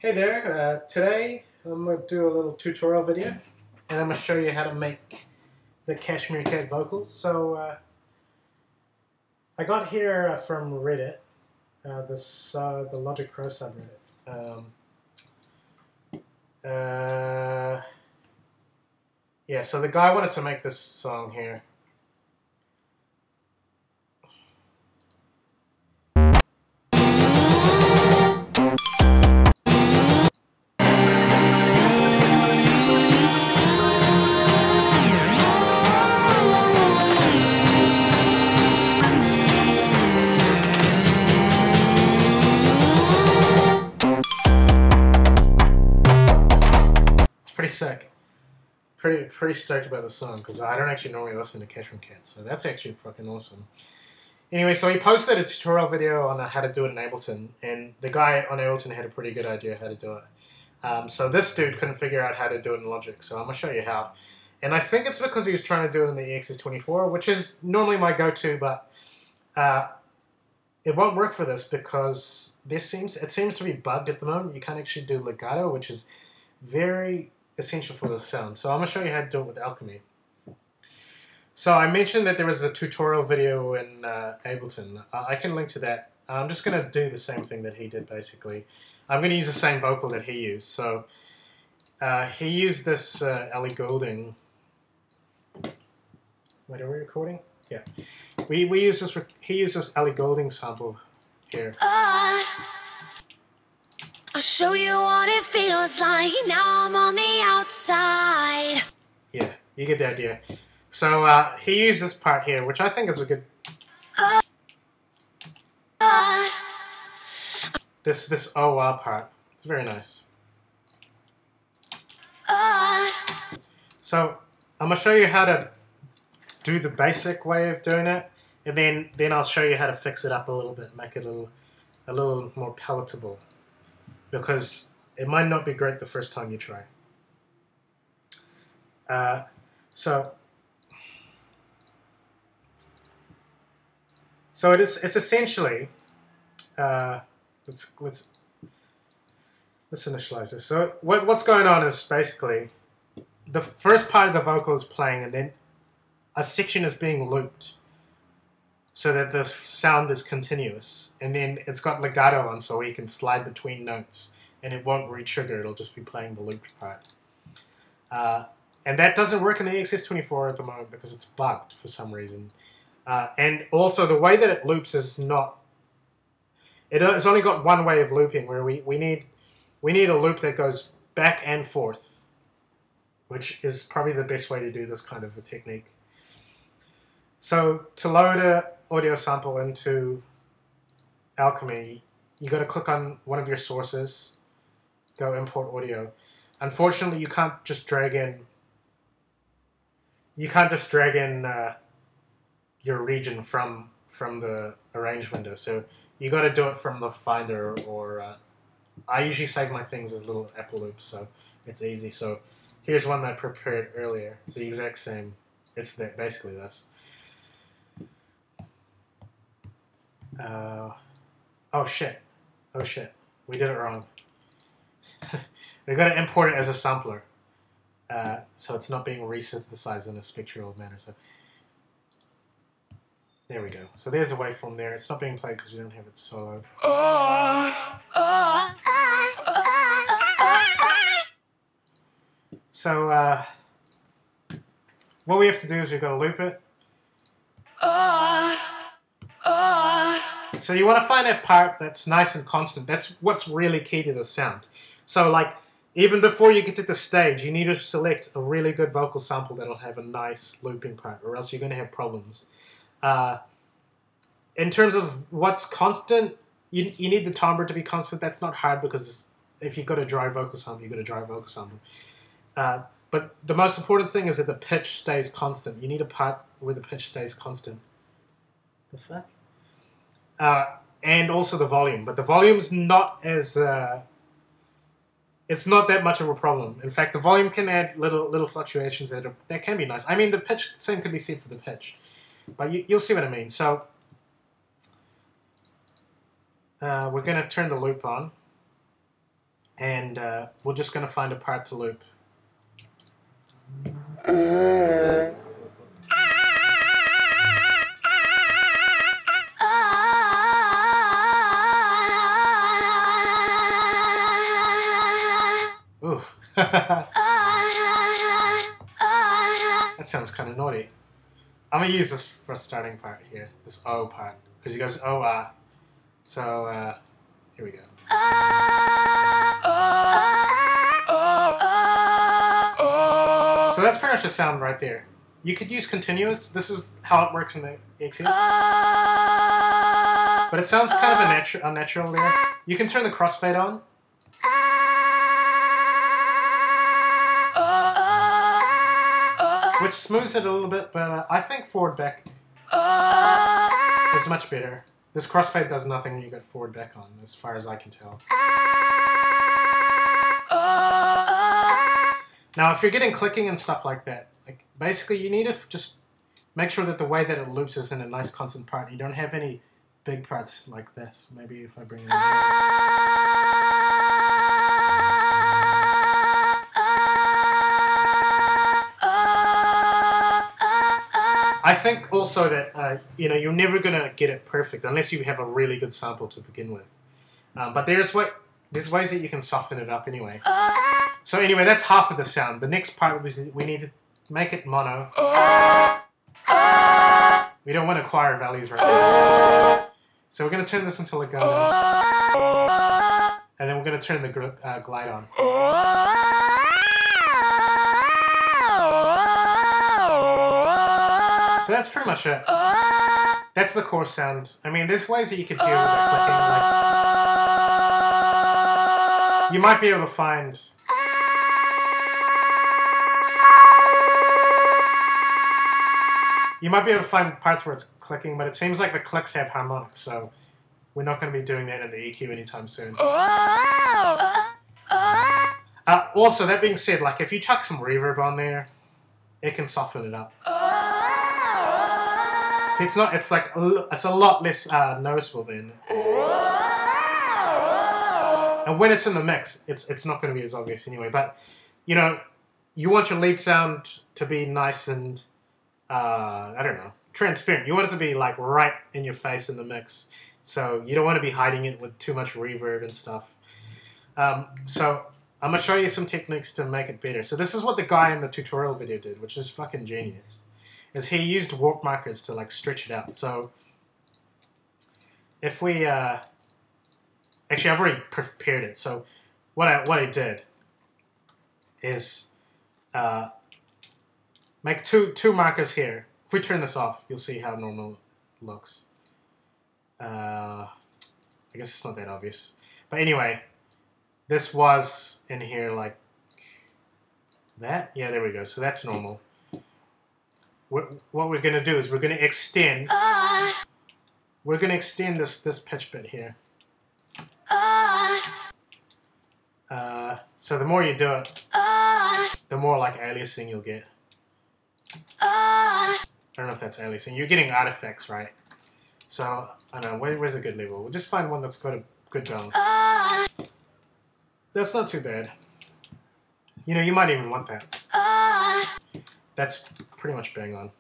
Hey there, today I'm going to do a little tutorial video and I'm going to show you how to make the Cashmere Cat Vocal. So I got here from Reddit, the Logic Pro subreddit. Yeah, so the guy wanted to make this song here. Pretty sick. Pretty stoked about the song because I don't actually normally listen to Cashmere Cat, so that's actually fucking awesome. Anyway, so he posted a tutorial video on how to do it in Ableton, and the guy on Ableton had a pretty good idea how to do it. So this dude couldn't figure out how to do it in Logic, so I'm gonna show you how. And I think it's because he was trying to do it in the EXS24, which is normally my go-to, but it won't work for this because it seems to be bugged at the moment. You can't actually do legato, which is very essential for the sound. So I'm going to show you how to do it with Alchemy. So I mentioned that there was a tutorial video in Ableton. I can link to that. I'm just going to do the same thing that he did, basically. I'm going to use the same vocal that he used. So he used this Ellie Goulding. Wait, are we recording? Yeah. We use this. He used this Ellie Goulding sample here. I'll show you what it feels like. Now I'm on the outside. Yeah, you get the idea. So he used this part here, which I think is a good. This oh wow part. It's very nice. So I'm gonna show you how to do the basic way of doing it, and then I'll show you how to fix it up a little bit, make it a little more palatable. Because it might not be great the first time you try. So it's essentially let's initialize this. So what's going on is basically the first part of the vocal is playing, and then a section is being looped so that the sound is continuous, and then it's got legato on so you can slide between notes and it won't re-trigger, it'll just be playing the looped part. And that doesn't work in the EXS24 at the moment because it's bugged for some reason. And also the way that it loops is not, it's only got one way of looping, where we need a loop that goes back and forth, which is probably the best way to do this kind of a technique. So to load an audio sample into Alchemy, you got to click on one of your sources, go import audio. Unfortunately, you can't just drag in. You can't just drag in your region from the arrange window. So you got to do it from the Finder, or I usually save my things as little Apple loops, so it's easy. So here's one I prepared earlier. It's the exact same. It's basically this. Oh shit, we did it wrong. We've got to import it as a sampler, so it's not being resynthesized in a spectral manner. So there we go. So there's a waveform there. It's not being played because we don't have it solo. So what we have to do is we've got to loop it. So you want to find a part that's nice and constant. That's what's really key to the sound. So like, even before you get to the stage, you need to select a really good vocal sample that'll have a nice looping part, or else you're going to have problems. In terms of what's constant, you need the timbre to be constant. That's not hard because if you've got a dry vocal sample, you've got a dry vocal sample. But the most important thing is that the pitch stays constant. You need a part where the pitch stays constant. The fuck? And also the volume, but the volume's not as it's not that much of a problem. In fact, the volume can add little fluctuations that can be nice. I mean, the pitch, same could be said for the pitch, but you'll see what I mean. So we're going to turn the loop on. And we're just going to find a part to loop. Ooh. That sounds kind of naughty. I'm going to use this for a starting part here, this O part, because he goes O-ah. So, here we go. So that's pretty much the sound right there. You could use continuous. This is how it works in the EXS. But it sounds kind of unnatural there. You can turn the crossfade on. Which smooths it a little bit, but I think forward back is much better. This crossfade does nothing when you got forward back on, as far as I can tell. Now, if you're getting clicking and stuff like that, like basically you need to just make sure that the way that it loops is in a nice constant part. You don't have any big parts like this. Maybe if I bring it in here. I think also that you know, you're never gonna get it perfect unless you have a really good sample to begin with. But there's ways that you can soften it up anyway. So anyway, that's half of the sound. The next part was we need to make it mono. We don't want to choir values right now. So we're going to turn this into legato. And then we're going to turn the glide on. So that's pretty much it. That's the core sound. I mean, there's ways that you could deal with that clicking. Like, you might be able to find... You might be able to find parts where it's clicking, but it seems like the clicks have harmonics, so we're not going to be doing that in the EQ anytime soon. Also, that being said, like if you chuck some reverb on there, it can soften it up. See, it's not. It's like it's a lot less noticeable then. And when it's in the mix, it's not going to be as obvious anyway. But you know, you want your lead sound to be nice and I don't know, transparent. You want it to be like right in your face in the mix. So you don't want to be hiding it with too much reverb and stuff. So I'm going to show you some techniques to make it better. So this is what the guy in the tutorial video did, which is fucking genius. Is he used warp markers to like stretch it out. So if we... actually, I've already prepared it. So what I did is... make two markers here. If we turn this off, you'll see how normal it looks. I guess it's not that obvious. But anyway, this was in here like that. Yeah, there we go. So that's normal. What we're going to do is we're going to extend. We're going to extend this pitch bit here. So the more you do it, the more like aliasing you'll get. I don't know if that's aliasing. You're getting artifacts, right? So, I don't know. Where's a good level? We'll just find one that's got a good balance. That's not too bad. You know, you might even want that. That's pretty much bang on.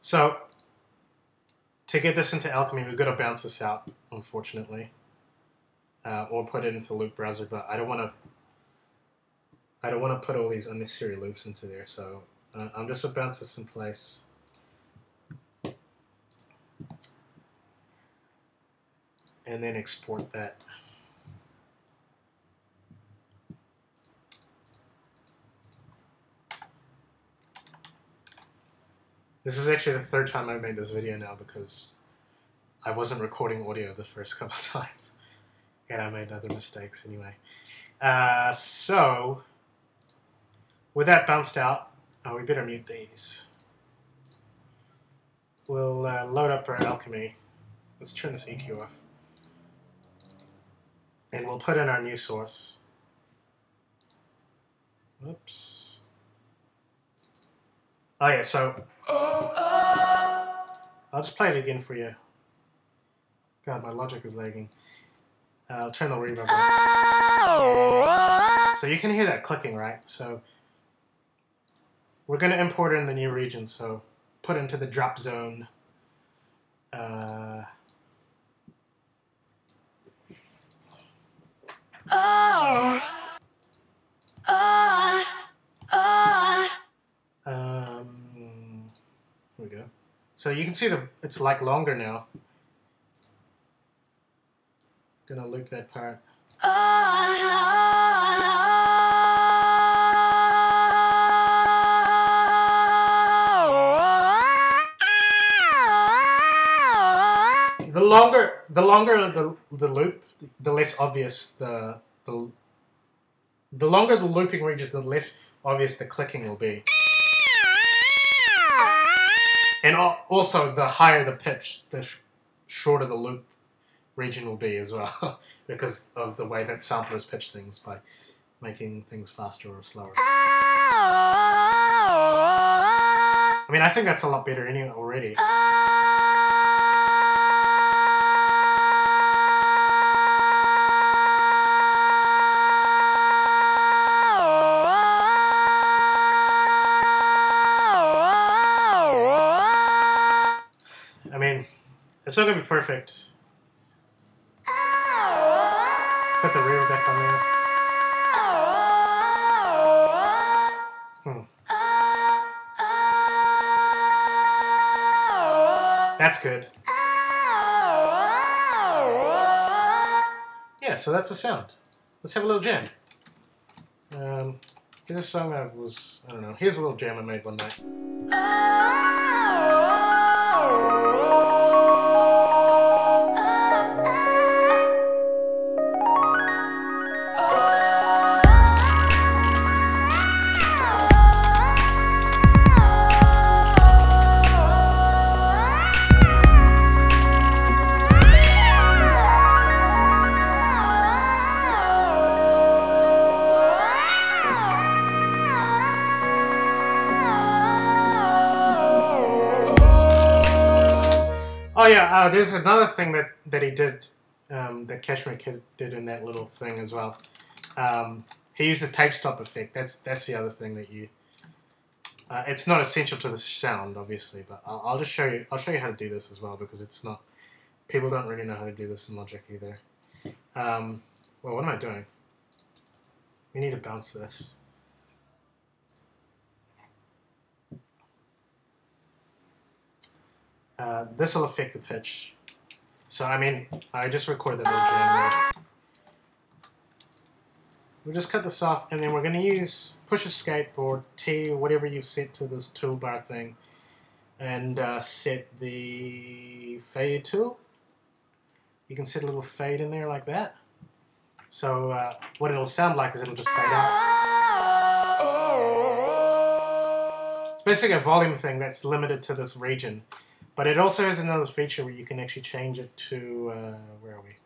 So, to get this into Alchemy, we've got to bounce this out, unfortunately. Or put it into the loop browser, but I don't want to put all these unnecessary loops into there, so I'm just going to bounce this in place. And then export that. This is actually the third time I've made this video now because I wasn't recording audio the first couple of times. And I made other mistakes anyway. So, with that bounced out, we better mute these. We'll load up our Alchemy. Let's turn this EQ off. And we'll put in our new source. Whoops. Oh yeah, so... I'll just play it again for you. God, my logic is lagging. I'll turn the reverb on. So you can hear that clicking, right? So we're going to import in the new region, so put into the drop zone. Here we go. So you can see it's like longer now. Gonna loop that part. The longer the loop, the less obvious the longer the looping region, the less obvious the clicking will be. And also, the higher the pitch, the shorter the loop region will be as well, because of the way that samplers pitch things by making things faster or slower. I mean, I think that's a lot better anyway already. I mean, it's not gonna be perfect. Put the reverb back on there. That's good. Yeah, so that's the sound. Let's have a little jam. Here's a song I don't know, here's a little jam I made one night. Oh yeah, there's another thing that he did, that Cashmere Cat did in that little thing as well. He used the tape stop effect. That's the other thing that you. It's not essential to the sound, obviously, but I'll just show you. I'll show you how to do this as well, because it's not. People don't really know how to do this in Logic either. Well, what am I doing? We need to bounce this. This will affect the pitch. So, I mean, I just recorded that little jam there. We'll just cut this off, and then we're going to use push escape or T, or whatever you've set to this toolbar thing, and set the fade tool. You can set a little fade in there like that. So, what it'll sound like is it'll just fade out. It's basically a volume thing that's limited to this region. But it also has another feature where you can actually change it to, where are we?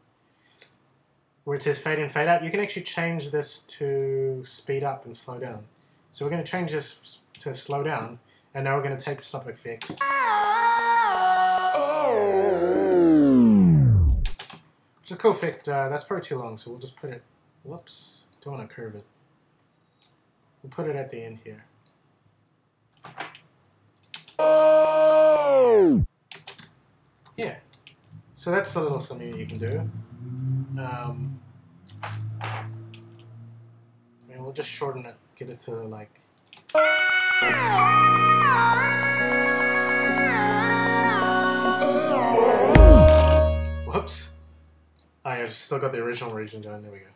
Where it says fade in, fade out. You can actually change this to speed up and slow down. So we're going to change this to slow down, and now we're going to tape stop effect. Which is a cool effect. That's probably too long, so we'll just put it, whoops, don't want to curve it. We'll put it at the end here. Yeah, so that's a little something you can do. And we'll just shorten it, get it to like. Whoops. I've still got the original region down. There we go.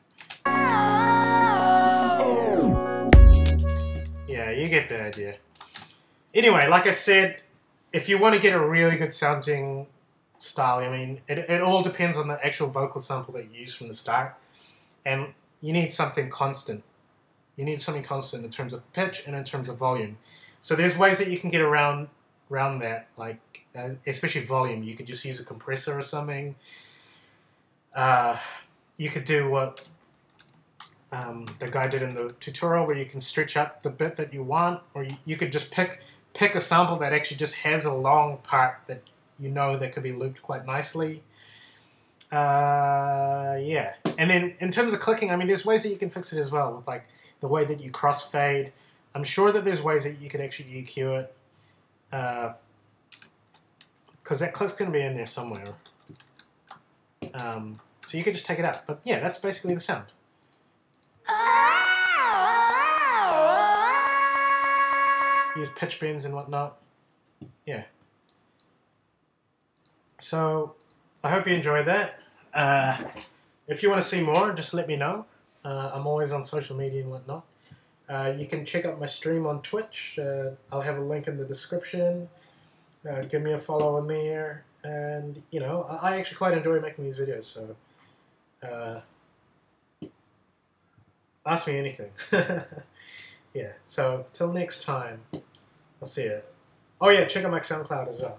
Yeah, you get the idea. Anyway, like I said, if you want to get a really good sounding style, I mean, it all depends on the actual vocal sample that you use from the start. And you need something constant. You need something constant in terms of pitch and in terms of volume. So there's ways that you can get around that, like, especially volume. You could just use a compressor or something. You could do what the guy did in the tutorial, where you can stretch up the bit that you want, or you could just pick a sample that actually just has a long part that you know that could be looped quite nicely. Yeah. And then in terms of clicking, I mean, there's ways that you can fix it as well with like the way that you crossfade. I'm sure that there's ways that you can actually EQ it. Because that click's going to be in there somewhere. So you can just take it out. But yeah, that's basically the sound. Use pitch bends and whatnot. Yeah. So I hope you enjoyed that. If you want to see more, just let me know. I'm always on social media and whatnot. You can check out my stream on Twitch. I'll have a link in the description. Give me a follow on there. And, you know, I actually quite enjoy making these videos, so ask me anything. Yeah, so till next time, I'll see you. Oh yeah, check out my Soundcloud as well.